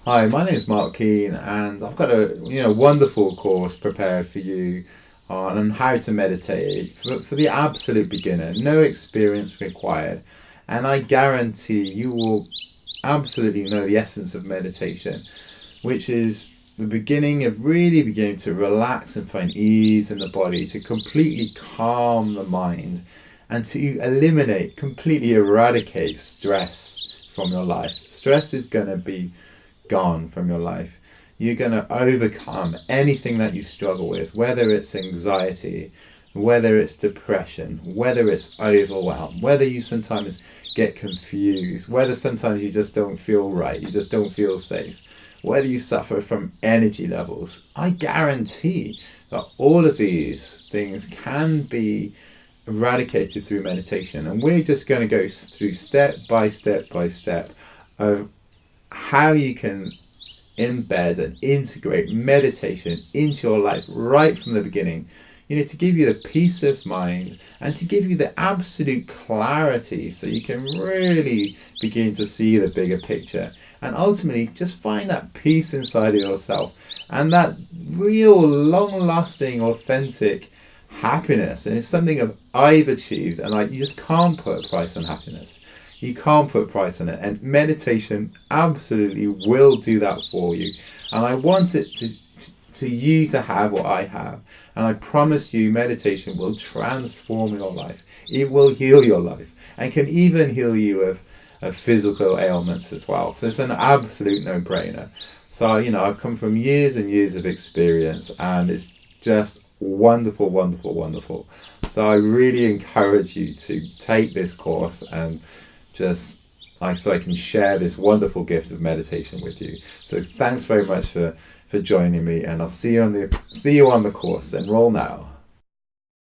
Hi, my name is Mark Keane, and I've got a wonderful course prepared for you on how to meditate for the absolute beginner. No experience required, and I guarantee you will absolutely know the essence of meditation, which is the beginning of really beginning to relax and find ease in the body, to completely calm the mind, and to eliminate, completely eradicate stress from your life. Stress is going to be gone from your life. You're going to overcome anything that you struggle with, whether it's anxiety, whether it's depression, whether it's overwhelm, whether you sometimes get confused, whether sometimes you just don't feel right, you just don't feel safe, whether you suffer from energy levels. I guarantee that all of these things can be eradicated through meditation, and we're just going to go through step by step by step of how you can embed and integrate meditation into your life right from the beginning, to give you the peace of mind and to give you the absolute clarity so you can really begin to see the bigger picture and ultimately just find that peace inside of yourself and that real long-lasting authentic happiness. And it's something I've achieved, and you just can't put a price on happiness. You can't put a price on it, and meditation absolutely will do that for you. And I want it to you to have what I have, and I promise you meditation will transform your life. It will heal your life and can even heal you of physical ailments as well. So it's an absolute no-brainer. So I've come from years and years of experience, and it's just wonderful, wonderful, wonderful. So I really encourage you to take this course and just so I can share this wonderful gift of meditation with you. So thanks very much for joining me, and I'll see you on the course. Enroll now.